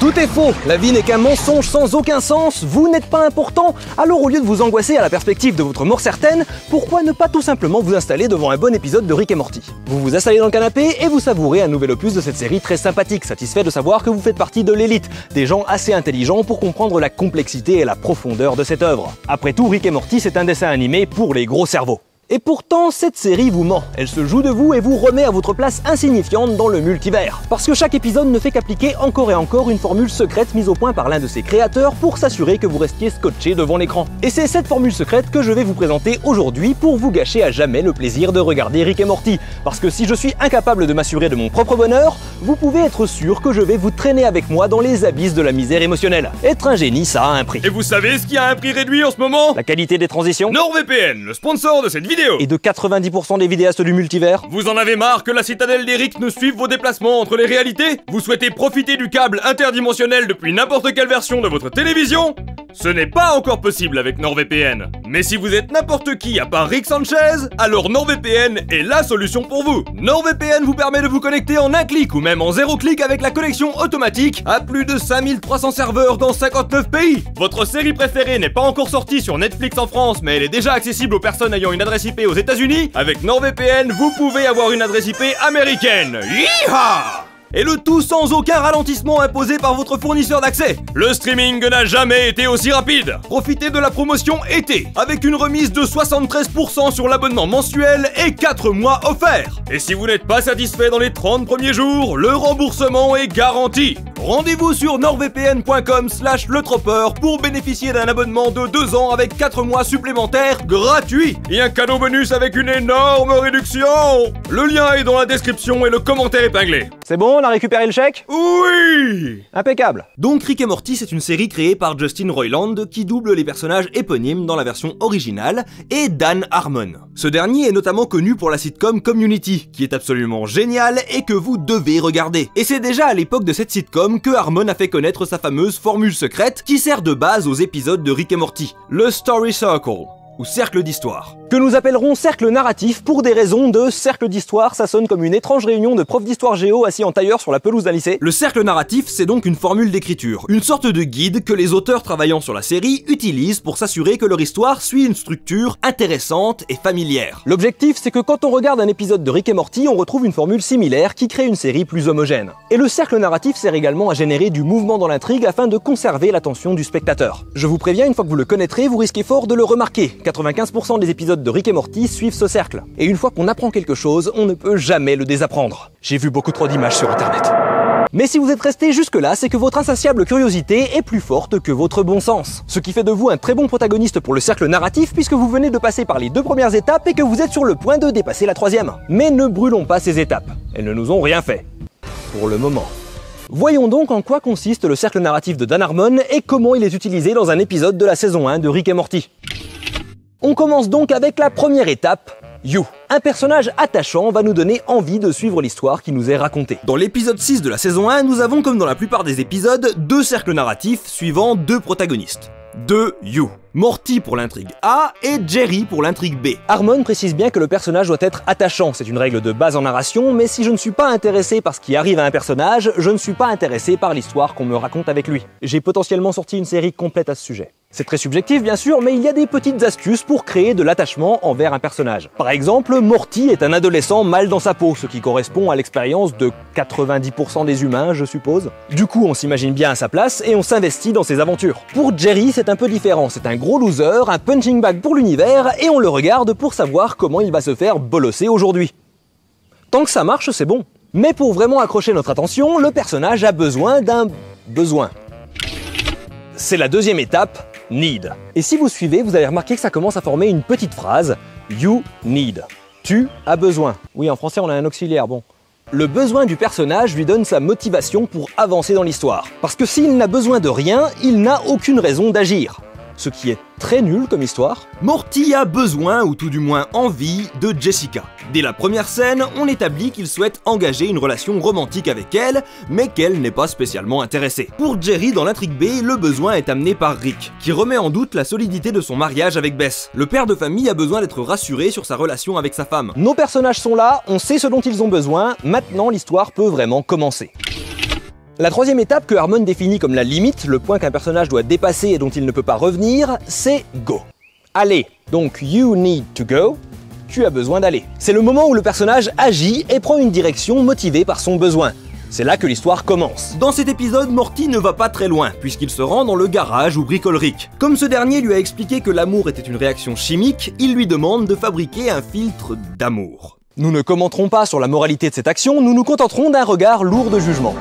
Tout est faux, la vie n'est qu'un mensonge sans aucun sens, vous n'êtes pas important, alors au lieu de vous angoisser à la perspective de votre mort certaine, pourquoi ne pas tout simplement vous installer devant un bon épisode de Rick et Morty? Vous vous installez dans le canapé et vous savourez un nouvel opus de cette série très sympathique, satisfait de savoir que vous faites partie de l'élite, des gens assez intelligents pour comprendre la complexité et la profondeur de cette œuvre. Après tout, Rick et Morty c'est un dessin animé pour les gros cerveaux. Et pourtant, cette série vous ment. Elle se joue de vous et vous remet à votre place insignifiante dans le multivers. Parce que chaque épisode ne fait qu'appliquer encore et encore une formule secrète mise au point par l'un de ses créateurs pour s'assurer que vous restiez scotché devant l'écran. Et c'est cette formule secrète que je vais vous présenter aujourd'hui pour vous gâcher à jamais le plaisir de regarder Rick et Morty. Parce que si je suis incapable de m'assurer de mon propre bonheur, vous pouvez être sûr que je vais vous traîner avec moi dans les abysses de la misère émotionnelle. Être un génie, ça a un prix. Et vous savez ce qui a un prix réduit en ce moment? La qualité des transitions? NordVPN, le sponsor de cette vidéo. Et de 90% des vidéastes du multivers? Vous en avez marre que la citadelle d'Eric ne suive vos déplacements entre les réalités? Vous souhaitez profiter du câble interdimensionnel depuis n'importe quelle version de votre télévision? Ce n'est pas encore possible avec NordVPN. Mais si vous êtes n'importe qui à part Rick Sanchez, alors NordVPN est la solution pour vous. NordVPN vous permet de vous connecter en un clic ou même en 0 clic avec la connexion automatique à plus de 5300 serveurs dans 59 pays. Votre série préférée n'est pas encore sortie sur Netflix en France, mais elle est déjà accessible aux personnes ayant une adresse IP aux États-Unis. Avec NordVPN, vous pouvez avoir une adresse IP américaine. Yeehaw! Et le tout sans aucun ralentissement imposé par votre fournisseur d'accès. Le streaming n'a jamais été aussi rapide. Profitez de la promotion été, avec une remise de 73% sur l'abonnement mensuel et 4 mois offerts. Et si vous n'êtes pas satisfait dans les 30 premiers jours, le remboursement est garanti. Rendez-vous sur nordvpn.com/letropeur pour bénéficier d'un abonnement de 2 ans avec 4 mois supplémentaires gratuits. Et un cadeau bonus avec une énorme réduction. Le lien est dans la description et le commentaire épinglé. C'est bon, on a récupéré le chèque? Oui! Impeccable. Donc Rick et Morty, c'est une série créée par Justin Roiland qui double les personnages éponymes dans la version originale et Dan Harmon. Ce dernier est notamment connu pour la sitcom Community, qui est absolument géniale et que vous devez regarder. Et c'est déjà à l'époque de cette sitcom que Harmon a fait connaître sa fameuse formule secrète qui sert de base aux épisodes de Rick et Morty, le Story Circle, ou cercle d'histoire. Que nous appellerons cercle narratif pour des raisons de cercle d'histoire, ça sonne comme une étrange réunion de profs d'histoire géo assis en tailleur sur la pelouse d'un lycée. Le cercle narratif, c'est donc une formule d'écriture, une sorte de guide que les auteurs travaillant sur la série utilisent pour s'assurer que leur histoire suit une structure intéressante et familière. L'objectif, c'est que quand on regarde un épisode de Rick et Morty, on retrouve une formule similaire qui crée une série plus homogène. Et le cercle narratif sert également à générer du mouvement dans l'intrigue afin de conserver l'attention du spectateur. Je vous préviens, une fois que vous le connaîtrez, vous risquez fort de le remarquer. 95% des épisodes de Rick et Morty suivent ce cercle. Et une fois qu'on apprend quelque chose, on ne peut jamais le désapprendre. J'ai vu beaucoup trop d'images sur internet. Mais si vous êtes resté jusque-là, c'est que votre insatiable curiosité est plus forte que votre bon sens. Ce qui fait de vous un très bon protagoniste pour le cercle narratif puisque vous venez de passer par les 2 premières étapes et que vous êtes sur le point de dépasser la 3e. Mais ne brûlons pas ces étapes. Elles ne nous ont rien fait. Pour le moment. Voyons donc en quoi consiste le cercle narratif de Dan Harmon et comment il est utilisé dans un épisode de la saison 1 de Rick et Morty. On commence donc avec la première étape, You. Un personnage attachant va nous donner envie de suivre l'histoire qui nous est racontée. Dans l'épisode 6 de la saison 1, nous avons comme dans la plupart des épisodes, 2 cercles narratifs suivant 2 protagonistes. 2 You. Morty pour l'intrigue A et Jerry pour l'intrigue B. Harmon précise bien que le personnage doit être attachant, c'est une règle de base en narration, mais si je ne suis pas intéressé par ce qui arrive à un personnage, je ne suis pas intéressé par l'histoire qu'on me raconte avec lui. J'ai potentiellement sorti une série complète à ce sujet. C'est très subjectif bien sûr, mais il y a des petites astuces pour créer de l'attachement envers un personnage. Par exemple, Morty est un adolescent mal dans sa peau, ce qui correspond à l'expérience de 90% des humains, je suppose. Du coup, on s'imagine bien à sa place et on s'investit dans ses aventures. Pour Jerry, c'est un peu différent, c'est un gros loser, un punching bag pour l'univers, et on le regarde pour savoir comment il va se faire bolosser aujourd'hui. Tant que ça marche, c'est bon. Mais pour vraiment accrocher notre attention, le personnage a besoin d'un besoin. C'est la 2e étape, need. Et si vous suivez, vous allez remarquer que ça commence à former une petite phrase, you need. Tu as besoin. Oui, en français, on a un auxiliaire, bon. Le besoin du personnage lui donne sa motivation pour avancer dans l'histoire. Parce que s'il n'a besoin de rien, il n'a aucune raison d'agir. Ce qui est très nul comme histoire. Morty a besoin, ou tout du moins envie, de Jessica. Dès la première scène, on établit qu'il souhaite engager une relation romantique avec elle, mais qu'elle n'est pas spécialement intéressée. Pour Jerry, dans l'intrigue B, le besoin est amené par Rick, qui remet en doute la solidité de son mariage avec Bess. Le père de famille a besoin d'être rassuré sur sa relation avec sa femme. Nos personnages sont là, on sait ce dont ils ont besoin, maintenant l'histoire peut vraiment commencer. La troisième étape que Harmon définit comme la limite, le point qu'un personnage doit dépasser et dont il ne peut pas revenir, c'est go. Allez, donc you need to go, tu as besoin d'aller. C'est le moment où le personnage agit et prend une direction motivée par son besoin. C'est là que l'histoire commence. Dans cet épisode, Morty ne va pas très loin, puisqu'il se rend dans le garage où bricole Rick. Comme ce dernier lui a expliqué que l'amour était une réaction chimique, il lui demande de fabriquer un filtre d'amour. Nous ne commenterons pas sur la moralité de cette action, nous nous contenterons d'un regard lourd de jugement.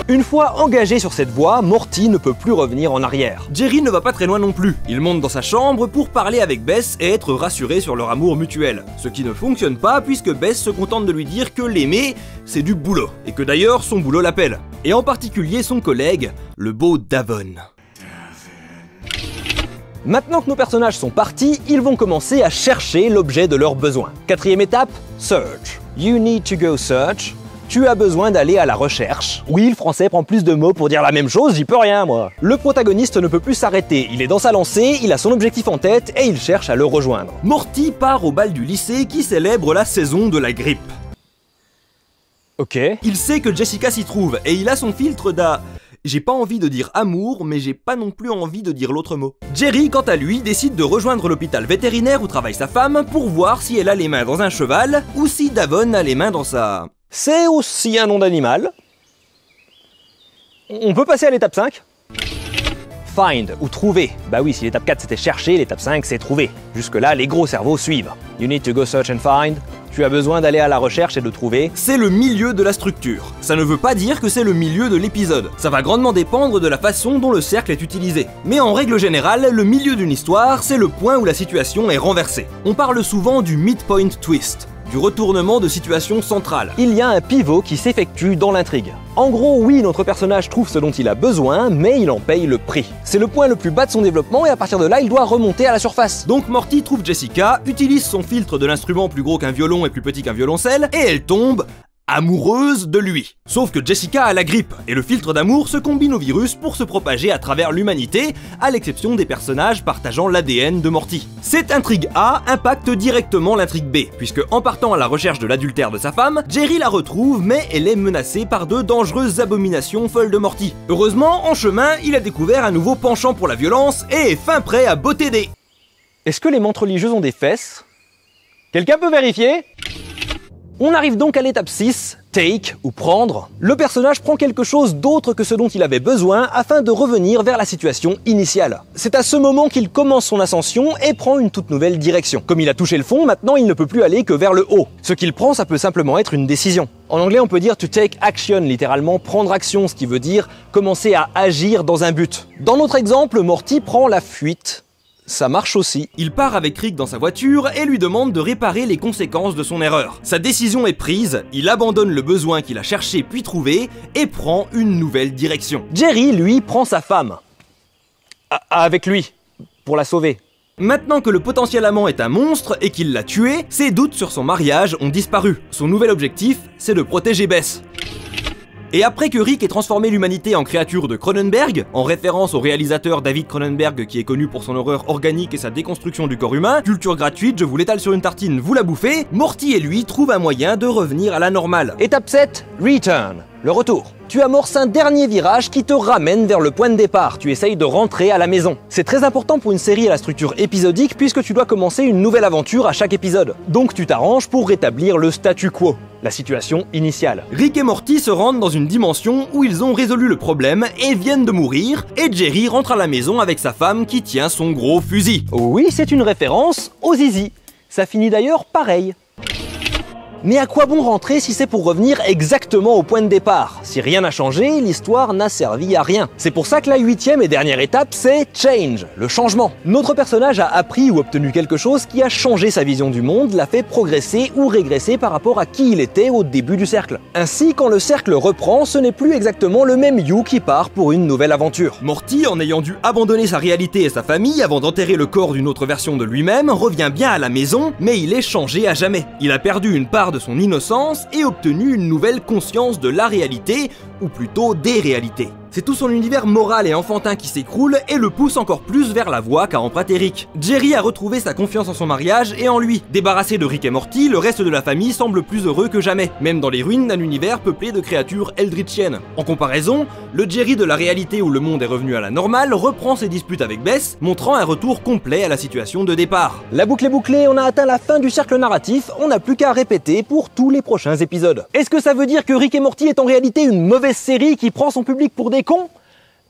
Une fois engagé sur cette voie, Morty ne peut plus revenir en arrière. Jerry ne va pas très loin non plus. Il monte dans sa chambre pour parler avec Bess et être rassuré sur leur amour mutuel. Ce qui ne fonctionne pas puisque Bess se contente de lui dire que l'aimer, c'est du boulot. Et que d'ailleurs, son boulot l'appelle. Et en particulier son collègue, le beau Davon. Maintenant que nos personnages sont partis, ils vont commencer à chercher l'objet de leurs besoins. Quatrième étape, search. You need to go search. Tu as besoin d'aller à la recherche. Oui, le français prend plus de mots pour dire la même chose, j'y peux rien moi. Le protagoniste ne peut plus s'arrêter, il est dans sa lancée, il a son objectif en tête et il cherche à le rejoindre. Morty part au bal du lycée qui célèbre la saison de la grippe. Ok. Il sait que Jessica s'y trouve et il a son filtre d'A... J'ai pas envie de dire amour, mais j'ai pas non plus envie de dire l'autre mot. Jerry, quant à lui, décide de rejoindre l'hôpital vétérinaire où travaille sa femme pour voir si elle a les mains dans un cheval ou si Davon a les mains dans sa... C'est aussi un nom d'animal. On peut passer à l'étape 5 ? Find ou trouver. Bah oui, si l'étape 4 c'était chercher, l'étape 5 c'est trouver. Jusque là, les gros cerveaux suivent. You need to go search and find. Tu as besoin d'aller à la recherche et de trouver. C'est le milieu de la structure. Ça ne veut pas dire que c'est le milieu de l'épisode. Ça va grandement dépendre de la façon dont le cercle est utilisé. Mais en règle générale, le milieu d'une histoire, c'est le point où la situation est renversée. On parle souvent du midpoint twist, du retournement de situation centrale. Il y a un pivot qui s'effectue dans l'intrigue. En gros, oui, notre personnage trouve ce dont il a besoin, mais il en paye le prix. C'est le point le plus bas de son développement et à partir de là, il doit remonter à la surface. Donc Morty trouve Jessica, utilise son filtre de l'instrument plus gros qu'un violon et plus petit qu'un violoncelle, et elle tombe amoureuse de lui. Sauf que Jessica a la grippe, et le filtre d'amour se combine au virus pour se propager à travers l'humanité, à l'exception des personnages partageant l'ADN de Morty. Cette intrigue A impacte directement l'intrigue B, puisque en partant à la recherche de l'adultère de sa femme, Jerry la retrouve, mais elle est menacée par de dangereuses abominations folles de Morty. Heureusement, en chemin, il a découvert un nouveau penchant pour la violence et est fin prêt à botter des... Est-ce que les mantes religieuses ont des fesses ? Quelqu'un peut vérifier ? On arrive donc à l'étape 6, take ou prendre. Le personnage prend quelque chose d'autre que ce dont il avait besoin afin de revenir vers la situation initiale. C'est à ce moment qu'il commence son ascension et prend une toute nouvelle direction. Comme il a touché le fond, maintenant il ne peut plus aller que vers le haut. Ce qu'il prend, ça peut simplement être une décision. En anglais, on peut dire to take action, littéralement prendre action, ce qui veut dire commencer à agir dans un but. Dans notre exemple, Morty prend la fuite. Ça marche aussi. Il part avec Rick dans sa voiture et lui demande de réparer les conséquences de son erreur. Sa décision est prise, il abandonne le besoin qu'il a cherché puis trouvé et prend une nouvelle direction. Jerry, lui, prend sa femme. Avec lui, pour la sauver. Maintenant que le potentiel amant est un monstre et qu'il l'a tué, ses doutes sur son mariage ont disparu. Son nouvel objectif, c'est de protéger Bess. Et après que Rick ait transformé l'humanité en créature de Cronenberg, en référence au réalisateur David Cronenberg qui est connu pour son horreur organique et sa déconstruction du corps humain, culture gratuite, je vous l'étale sur une tartine, vous la bouffez, Morty et lui trouvent un moyen de revenir à la normale. Étape 7, Return, le retour. Tu amorces un dernier virage qui te ramène vers le point de départ, tu essayes de rentrer à la maison. C'est très important pour une série à la structure épisodique puisque tu dois commencer une nouvelle aventure à chaque épisode. Donc tu t'arranges pour rétablir le statu quo, la situation initiale. Rick et Morty se rendent dans une dimension où ils ont résolu le problème et viennent de mourir, et Jerry rentre à la maison avec sa femme qui tient son gros fusil. Oui, c'est une référence au zizi. Ça finit d'ailleurs pareil. Mais à quoi bon rentrer si c'est pour revenir exactement au point de départ? Si rien n'a changé, l'histoire n'a servi à rien. C'est pour ça que la 8e et dernière étape, c'est change, le changement. Notre personnage a appris ou obtenu quelque chose qui a changé sa vision du monde, l'a fait progresser ou régresser par rapport à qui il était au début du cercle. Ainsi, quand le cercle reprend, ce n'est plus exactement le même You qui part pour une nouvelle aventure. Morty, en ayant dû abandonner sa réalité et sa famille avant d'enterrer le corps d'une autre version de lui-même, revient bien à la maison, mais il est changé à jamais. Il a perdu une part de son innocence et obtenu une nouvelle conscience de la réalité, ou plutôt des réalités. C'est tout son univers moral et enfantin qui s'écroule et le pousse encore plus vers la voie qu'a empruntée Rick. Jerry a retrouvé sa confiance en son mariage et en lui. Débarrassé de Rick et Morty, le reste de la famille semble plus heureux que jamais, même dans les ruines d'un univers peuplé de créatures eldritchiennes. En comparaison, le Jerry de la réalité où le monde est revenu à la normale reprend ses disputes avec Bess, montrant un retour complet à la situation de départ. La boucle est bouclée, on a atteint la fin du cercle narratif, on n'a plus qu'à répéter pour tous les prochains épisodes. Est-ce que ça veut dire que Rick et Morty est en réalité une mauvaise série qui prend son public pour des cons?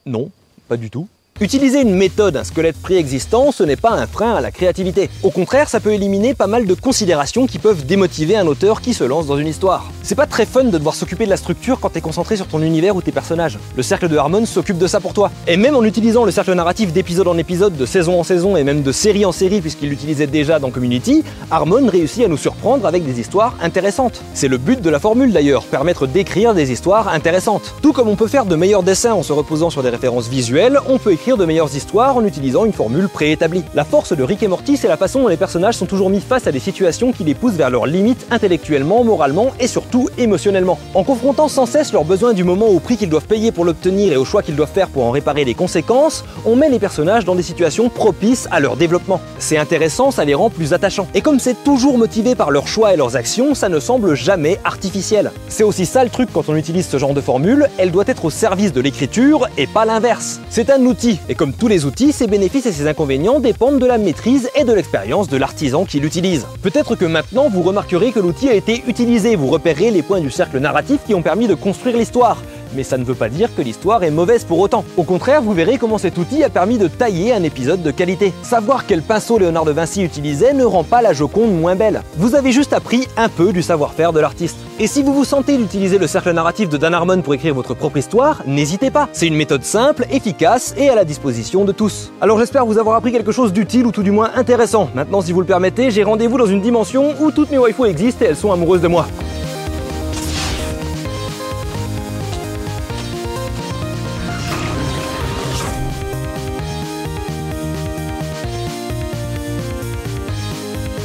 Non, pas du tout. Utiliser une méthode, un squelette préexistant, ce n'est pas un frein à la créativité. Au contraire, ça peut éliminer pas mal de considérations qui peuvent démotiver un auteur qui se lance dans une histoire. C'est pas très fun de devoir s'occuper de la structure quand t'es concentré sur ton univers ou tes personnages. Le cercle de Harmon s'occupe de ça pour toi. Et même en utilisant le cercle narratif d'épisode en épisode, de saison en saison et même de série en série puisqu'il l'utilisait déjà dans Community, Harmon réussit à nous surprendre avec des histoires intéressantes. C'est le but de la formule d'ailleurs, permettre d'écrire des histoires intéressantes. Tout comme on peut faire de meilleurs dessins en se reposant sur des références visuelles, on peut écrire de meilleures histoires en utilisant une formule préétablie. La force de Rick et Morty, c'est la façon dont les personnages sont toujours mis face à des situations qui les poussent vers leurs limites intellectuellement, moralement et surtout émotionnellement. En confrontant sans cesse leurs besoins du moment au prix qu'ils doivent payer pour l'obtenir et au choix qu'ils doivent faire pour en réparer les conséquences, on met les personnages dans des situations propices à leur développement. C'est intéressant, ça les rend plus attachants. Et comme c'est toujours motivé par leurs choix et leurs actions, ça ne semble jamais artificiel. C'est aussi ça le truc quand on utilise ce genre de formule, elle doit être au service de l'écriture et pas l'inverse. C'est un outil, et comme tous les outils, ses bénéfices et ses inconvénients dépendent de la maîtrise et de l'expérience de l'artisan qui l'utilise. Peut-être que maintenant vous remarquerez que l'outil a été utilisé, vous repérerez les points du cercle narratif qui ont permis de construire l'histoire. Mais ça ne veut pas dire que l'histoire est mauvaise pour autant. Au contraire, vous verrez comment cet outil a permis de tailler un épisode de qualité. Savoir quel pinceau Léonard de Vinci utilisait ne rend pas la Joconde moins belle. Vous avez juste appris un peu du savoir-faire de l'artiste. Et si vous vous sentez d'utiliser le cercle narratif de Dan Harmon pour écrire votre propre histoire, n'hésitez pas. C'est une méthode simple, efficace et à la disposition de tous. Alors j'espère vous avoir appris quelque chose d'utile ou tout du moins intéressant. Maintenant, si vous le permettez, j'ai rendez-vous dans une dimension où toutes mes waifus existent et elles sont amoureuses de moi.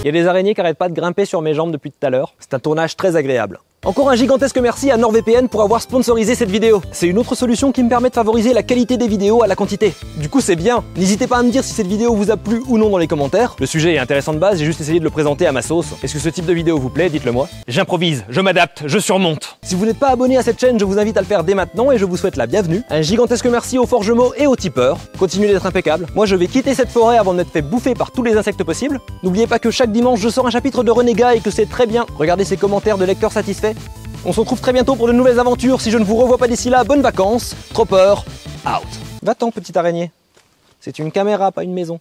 Il y a des araignées qui n'arrêtent pas de grimper sur mes jambes depuis tout à l'heure. C'est un tournage très agréable. Encore un gigantesque merci à NordVPN pour avoir sponsorisé cette vidéo. C'est une autre solution qui me permet de favoriser la qualité des vidéos à la quantité. Du coup c'est bien. N'hésitez pas à me dire si cette vidéo vous a plu ou non dans les commentaires. Le sujet est intéressant de base, j'ai juste essayé de le présenter à ma sauce. Est-ce que ce type de vidéo vous plaît? Dites-le moi. J'improvise, je m'adapte, je surmonte. Si vous n'êtes pas abonné à cette chaîne, je vous invite à le faire dès maintenant et je vous souhaite la bienvenue. Un gigantesque merci aux Forgemaux et aux tipeurs. Continuez d'être impeccables. Moi je vais quitter cette forêt avant de m'être fait bouffer par tous les insectes possibles. N'oubliez pas que chaque dimanche je sors un chapitre de Renégat et que c'est très bien. Regardez ces commentaires de lecteurs satisfaits. On se retrouve très bientôt pour de nouvelles aventures. Si je ne vous revois pas d'ici là, bonnes vacances. Tropper, out. Va-t'en, petite araignée. C'est une caméra, pas une maison.